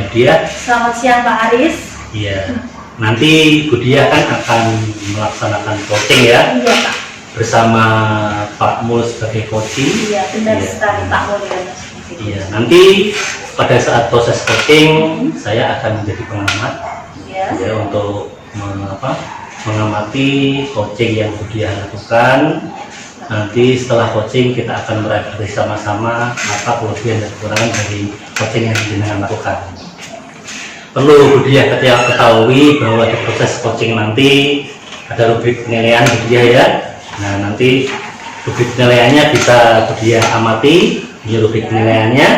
Bu Diah. Selamat siang Pak Aris. Iya. Nanti Bu Diah kan akan melaksanakan coaching ya. Iya Pak. Bersama Pak Mul sebagai coaching. Iya benar Iya. sekali Pak Mul. Iya. Nanti pada saat proses coaching saya akan menjadi pengamat. Iya. Ya, untuk mengamati coaching yang Bu Diah lakukan. Nanti setelah coaching kita akan meraih sama-sama apa kelebihan dan kekurangan dari coaching yang jenengan lakukan. Perlu Bu Diah ketahui bahwa di proses coaching nanti ada rubrik penilaian Bu Diah ya. Nah, nanti rubrik penilaiannya bisa Bu Diah amati. Ini rubrik penilaiannya.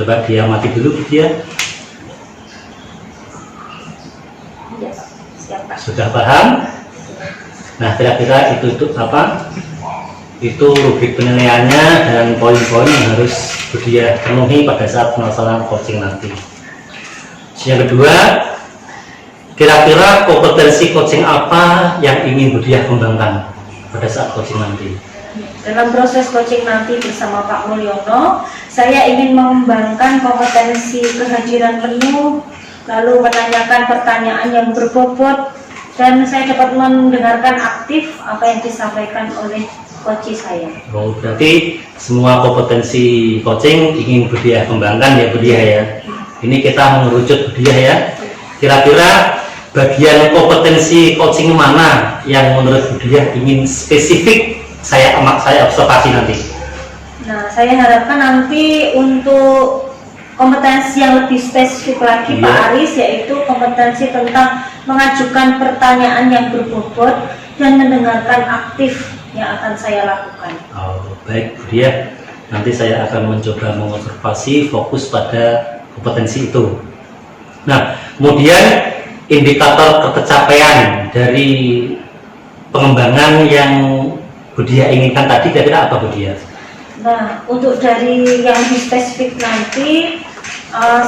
Coba diamati dulu Bu Diah. Iya Pak. Siap Pak. Sudah paham? Nah, kira-kira itu apa? Itu rubrik penilaiannya dan poin-poin yang harus Bu Diah penuhi pada saat pelaksanaan coaching nanti. Yang kedua, kira-kira kompetensi coaching apa yang ingin Bu Diah kembangkan pada saat coaching nanti? Dalam proses coaching nanti bersama Pak Mulyono, saya ingin mengembangkan kompetensi kehadiran penuh, lalu menanyakan pertanyaan yang berbobot, dan saya dapat mendengarkan aktif apa yang disampaikan oleh coach saya. Oh, berarti semua kompetensi coaching ingin Bu Diah kembangkan ya Bu Diah ya. Ini kita mengerucut Bu Diah ya. Kira-kira bagian kompetensi coaching mana yang menurut Bu Diah ingin spesifik saya observasi nanti? Nah, saya harapkan nanti untuk kompetensi yang lebih spesifik lagi Pak Aris, yaitu kompetensi tentang mengajukan pertanyaan yang berbobot dan mendengarkan aktif yang akan saya lakukan. Oh, baik Bu Diah. Nanti saya akan mencoba mengobservasi fokus pada kompetensi itu. Nah, kemudian indikator ketercapaian dari pengembangan yang Bu Diah inginkan tadi kira-kira apa Bu Diah? Nah, untuk dari yang lebih spesifik nanti,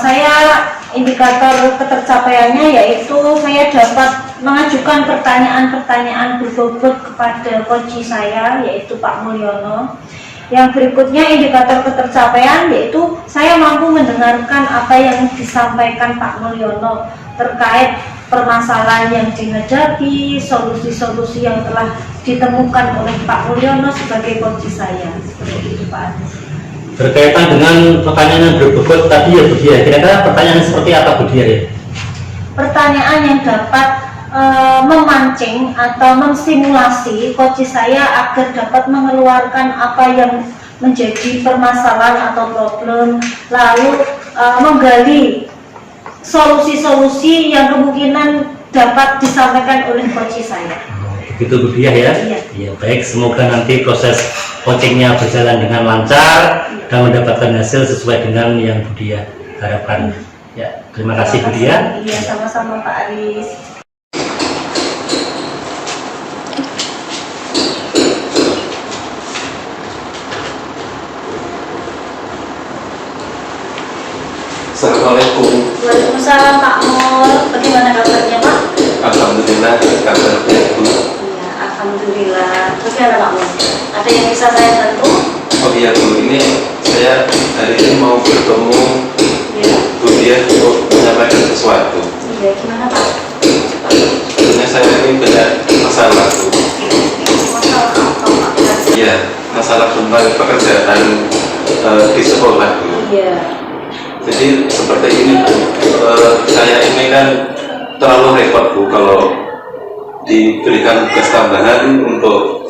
saya indikator ketercapaiannya yaitu saya dapat mengajukan pertanyaan-pertanyaan berbobot kepada coach saya yaitu Pak Mulyono. Yang berikutnya indikator ketercapaian yaitu saya mampu mendengarkan apa yang disampaikan Pak Mulyono terkait permasalahan yang dihadapi, solusi-solusi yang telah ditemukan oleh Pak Mulyono sebagai coach saya. Seperti itu Pak Anies. Berkaitan dengan pertanyaan yang berbobot tadi ya Bu Diah, kira-kira pertanyaan seperti apa Bu Diah ya? Pertanyaan yang dapat memancing atau menstimulasi coach saya agar dapat mengeluarkan apa yang menjadi permasalahan atau problem, lalu menggali solusi-solusi yang kemungkinan dapat disampaikan oleh coach saya. Begitu Bu Diah ya? Iya. Ya, baik, semoga nanti proses coachingnya berjalan dengan lancar dan mendapatkan hasil sesuai dengan yang Bu Diah harapkan. Ya, terima kasih Bu Diah. Iya, sama-sama Pak Aris. Assalamualaikum. Waalaikumsalam Pak Mul. Bagaimana kabarnya Pak? Alhamdulillah, kabar baik Bu. Iya, alhamdulillah. Bagaimana Pak Mul? Ada yang bisa saya bantu? Oh iya Bu, ini saya hari ini mau bertemu Iya. Bu Diah untuk menyampaikan sesuatu. Iya, gimana Pak? Sebenarnya saya ini banyak masalah Bu. Masalah apa Pak? Iya, masalah tentang pekerjaan di sekolah Bu. Iya. Jadi seperti ini Bu, saya ini kan terlalu repot Bu kalau diberikan tugas tambahan untuk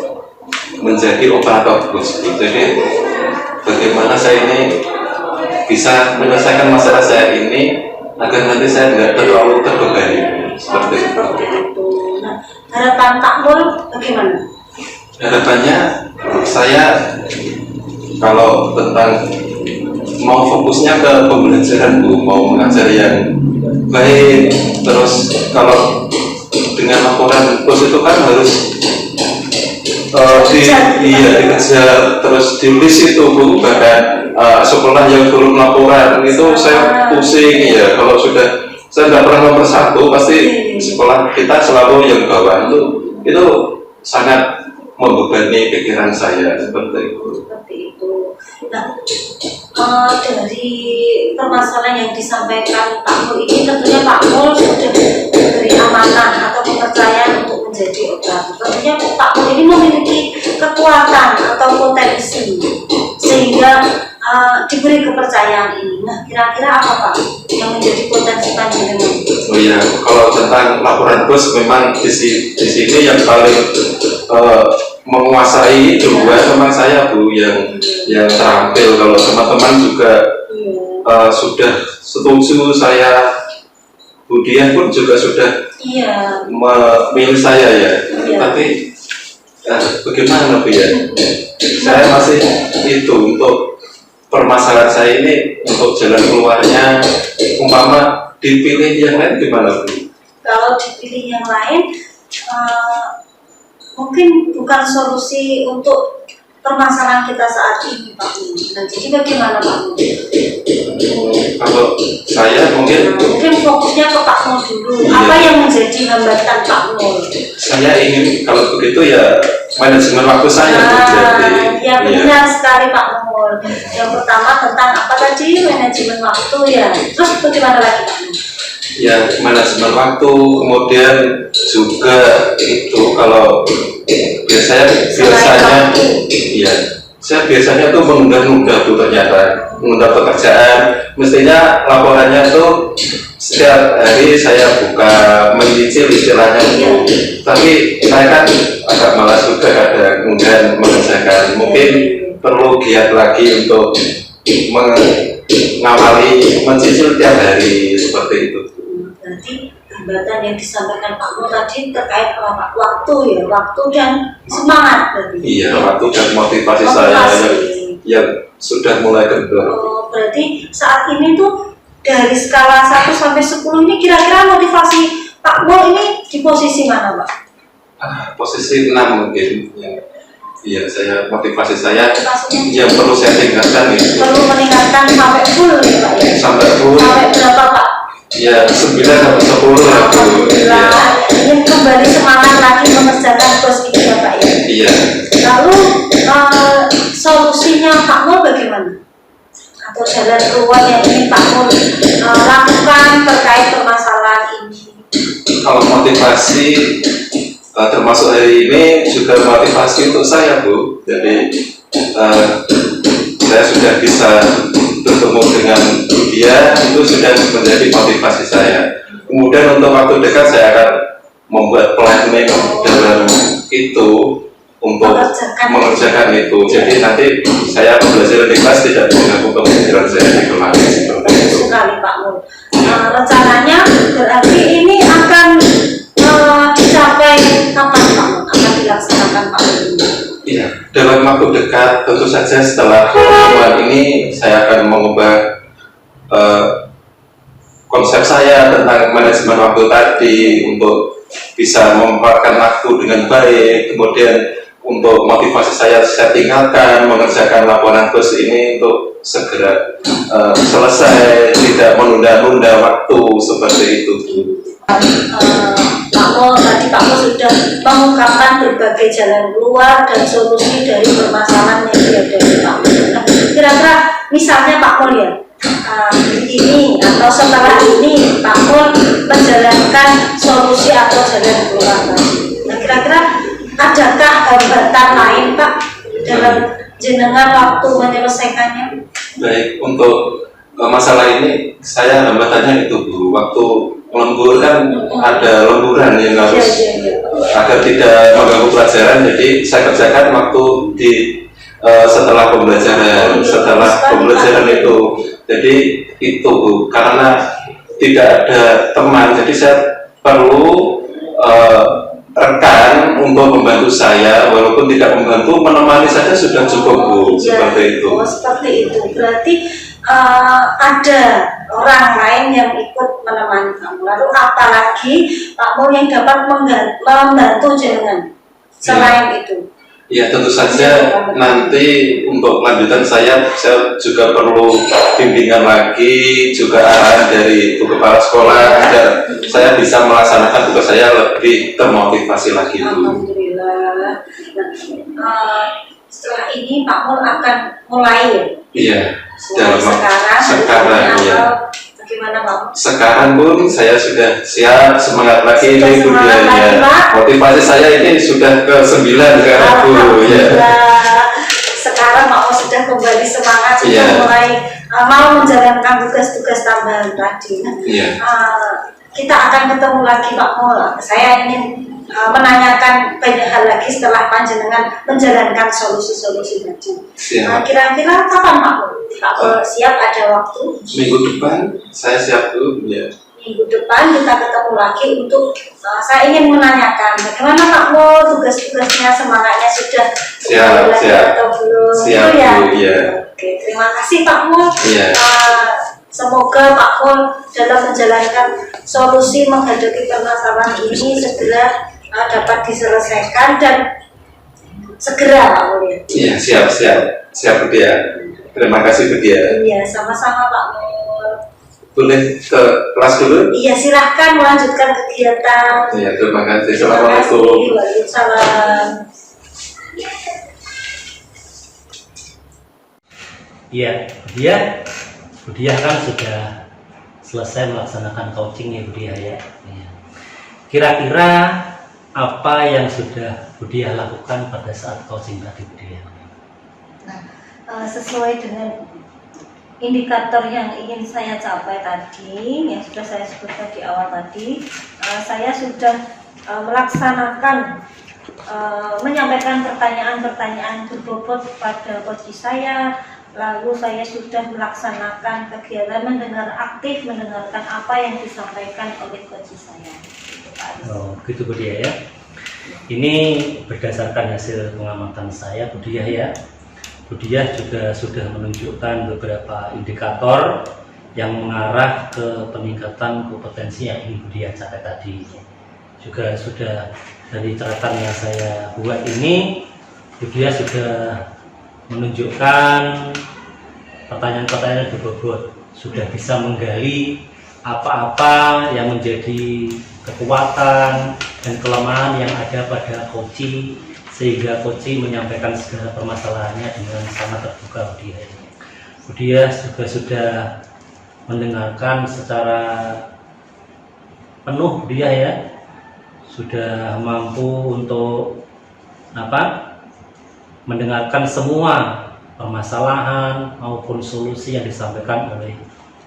menjadi operator bus. Jadi bagaimana saya ini bisa menyelesaikan masalah saya ini agar nanti saya tidak terlalu terbebani seperti itu. Nah, harapan Pak Mul bagaimana? Harapannya saya kalau tentang mau fokusnya ke pembelajaran Bu, mau mengajar yang baik, terus kalau dengan laporan bos itu kan harus dikejar terus di list itu Bu, bahkan sekolah yang belum laporan itu saya pusing ya. Kalau sudah saya nggak pernah nomor satu, pasti sekolah kita selalu yang bawah itu sangat membebani pikiran saya seperti itu. Seperti itu. Nah, dari permasalahan yang disampaikan Pak Mul ini, tentunya Pak Mul sudah diberi amanah atau kepercayaan untuk menjadi operator. Tentunya Pak Mul ini memiliki kekuatan atau potensi sehingga diberi kepercayaan ini. Nah, kira-kira apa Pak yang menjadi potensi panjenengan? Oh iya, kalau tentang laporan bos memang di sini yang paling menguasai juga memang saya Bu yang terampil. Kalau teman-teman juga sudah setuju, saya Bu Dian pun juga sudah memilih saya ya. Tapi bagaimana Bu ya? Saya masih itu untuk permasalahan saya ini, untuk jalan keluarnya, umpama dipilih yang lain gimana Bu? Kalau dipilih yang lain, mungkin bukan solusi untuk permasalahan kita saat ini Pak Mul. Nah, jadi bagaimana Pak Mul? Kalau saya mungkin fokusnya ke Pak Mul dulu. Iya. Apa yang menjadi hambatan Pak Mul? saya ingin kalau begitu ya manajemen waktu saya Ya benar sekali Pak Mul. Yang pertama tentang apa tadi, manajemen waktu ya. Terus bagaimana lagi Pak Mul? ya manajemen waktu, kemudian juga itu kalau saya biasanya tuh menunda-nunda tuh, ternyata menunda pekerjaan. Mestinya laporannya tuh setiap hari saya buka menyicil istilahnya Bu. Tapi saya kan agak malas juga kadang kemudian mengerjakan. Mungkin perlu giat lagi untuk mengawali mencicil tiap hari seperti itu. Berarti hambatan yang disampaikan Pak Mul tadi terkait apa? Waktu ya, waktu dan semangat berarti. Iya, waktu dan motivasi saya yang sudah mulai kendor. Berarti saat ini tuh dari skala 1 sampai 10 ini kira-kira motivasi Pak Mul ini di posisi mana Pak? Posisi 6 mungkin. Iya, motivasi saya yang perlu saya tingkatkan itu. Perlu meningkatkan sampai full ya Pak ya? Sampai full. Sampai berapa Pak? Ya 9 sampai 10 lah Bu. Ingin kembali semangat lagi mengerjakan bos ini ya Pak ya? Iya. Lalu solusinya Pak Mul bagaimana? Atau jalan keluar yang ingin Pak Mul lakukan terkait permasalahan ini? Kalau motivasi termasuk hari ini juga motivasi untuk saya Bu. Jadi saya sudah bisa bertemu dengan dia, itu sudah menjadi motivasi saya. Kemudian untuk waktu dekat saya akan membuat planning dalam itu untuk mengerjakan itu. Jadi nanti saya belajar di kelas tidak mengganggu pembelajaran saya di kelas. Bagus sekali Pak Mul. Rencananya berarti ini akan dicapai kapan Pak Mul? Akan dilaksanakan Pak Mul? Iya, dalam waktu dekat tentu saja setelah pertemuan ini saya akan mengubah konsep saya tentang manajemen waktu tadi untuk bisa memanfaatkan waktu dengan baik. Kemudian untuk motivasi saya tinggalkan mengerjakan laporan bos ini untuk segera selesai, tidak menunda-nunda waktu seperti itu. Pak Mul tadi Pak Mul sudah mengungkapkan berbagai jalan keluar dan solusi dari permasalahan yang dihadapi Pak Mul. Kira-kira misalnya Pak Mul ya, ini atau setelah ini Pak Mul menjalankan solusi atau jalan keluar tadi. Nah, kira-kira adakah hambatan lain Pak dalam jenengan waktu menyelesaikannya? Baik, untuk masalah ini saya hambatannya itu Bu, waktu lembur kan ada lemburan yang harus agar tidak mengganggu pelajaran, jadi saya kerjakan waktu di setelah pembelajaran itu. Jadi itu Bu, karena tidak ada teman, jadi saya perlu rekan untuk membantu saya, walaupun tidak membantu, menemani saja sudah cukup Bu. Seperti itu. Seperti itu, berarti ada orang lain yang ikut menemani kamu. Lalu apalagi Pak Mul yang dapat membantu jenengan selain itu? Ya tentu saja nanti untuk lanjutan saya juga perlu bimbingan lagi, juga arahan dari Ibu Kepala Sekolah agar saya bisa melaksanakan tugas saya lebih termotivasi lagi. Alhamdulillah. Setelah ini Pak Mul akan mulai Iya. Mulai sekarang ya. atau bagaimana Pak? Sekarang pun saya sudah siap, semangat lagi Sudah ini Bu semangat ya. lagi, Pak. Motivasi saya ini sudah ke-9 sekarang Bu ya. Alhamdulillah. Sekarang Pak sudah kembali semangat, sudah Iya. mulai mau menjalankan tugas-tugas tambahan tadi. Iya. Kita akan ketemu lagi Pak Mul. Saya ingin menanyakan banyak hal lagi setelah panjenengan menjalankan solusi-solusi tadi. Siap. Kira-kira kapan Pak Mul? Pak Mul siap ada waktu? Minggu depan saya siap Bu ya. Minggu depan kita ketemu lagi untuk saya ingin menanyakan bagaimana Pak Mul tugas-tugasnya, semangatnya sudah Siap, mulai siap. atau belum? Siap Itu ya. Bu ya. Oke, terima kasih Pak Mul. Iya. Semoga Pak Mul dalam menjalankan solusi menghadapi permasalahan ini segera dapat diselesaikan dan segera Pak Mul ya. Iya, siap Bu ya. Terima kasih Bu ya. Iya, sama-sama Pak Mul. Boleh ke kelas dulu? Iya, silahkan melanjutkan kegiatan. Iya, terima kasih. Terima kasih. Assalamualaikum. Waalaikumsalam. Iya, Bu Diah kan sudah selesai melaksanakan coaching ya Bu Diah ya. Iya. Kira-kira apa yang sudah Bu Diah lakukan pada saat coaching tadi Bu Diah? Sesuai dengan indikator yang ingin saya capai tadi, yang sudah saya sebutkan di awal tadi, saya sudah melaksanakan menyampaikan pertanyaan-pertanyaan berbobot pada coach saya. Lalu saya sudah melaksanakan kegiatan aktif mendengarkan apa yang disampaikan oleh coach saya. Oh, gitu Bu Diah ya. Ini berdasarkan hasil pengamatan saya Bu Diah ya. Bu Diah juga sudah menunjukkan beberapa indikator yang mengarah ke peningkatan kompetensi yang ingin Bu Diah capai tadi. Juga sudah dari catatan yang saya buat ini, Bu Diah sudah menunjukkan pertanyaan-pertanyaan berbobot, sudah bisa menggali apa-apa yang menjadi kekuatan dan kelemahan yang ada pada coach, sehingga coach menyampaikan segala permasalahannya dengan sangat terbuka Bu Diah. Bu Diah juga sudah mendengarkan secara penuh Bu Diah ya, sudah mampu untuk mendengarkan semua permasalahan maupun solusi yang disampaikan oleh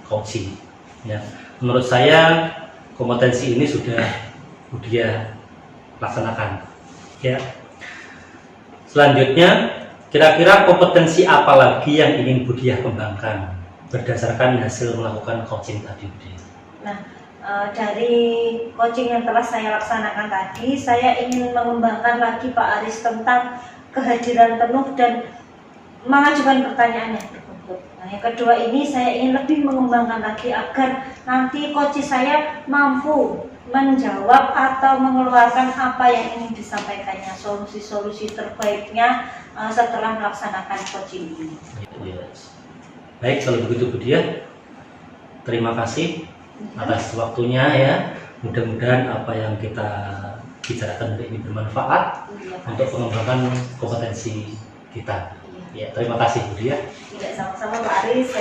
coach. Ya, menurut saya kompetensi ini sudah Bu Diah laksanakan. Ya. Selanjutnya, kira-kira kompetensi apa lagi yang ingin Bu Diah kembangkan berdasarkan hasil melakukan coaching tadi Bu Diah? Nah, dari coaching yang telah saya laksanakan tadi, saya ingin mengembangkan lagi Pak Aris tentang kehadiran penuh dan mengajukan pertanyaan yang berbobot. Nah, yang kedua ini saya ingin lebih mengembangkan lagi agar nanti coach saya mampu menjawab atau mengeluarkan apa yang ingin disampaikannya, solusi-solusi terbaiknya setelah melaksanakan coaching ini. Yes. Baik, kalau begitu Bu Diah, terima kasih atas waktunya ya. Mudah-mudahan apa yang kita bicarakan ini bermanfaat untuk pengembangan kompetensi kita. Ya, terima kasih Bu Diah. Tidak, sama-sama Pak Aris.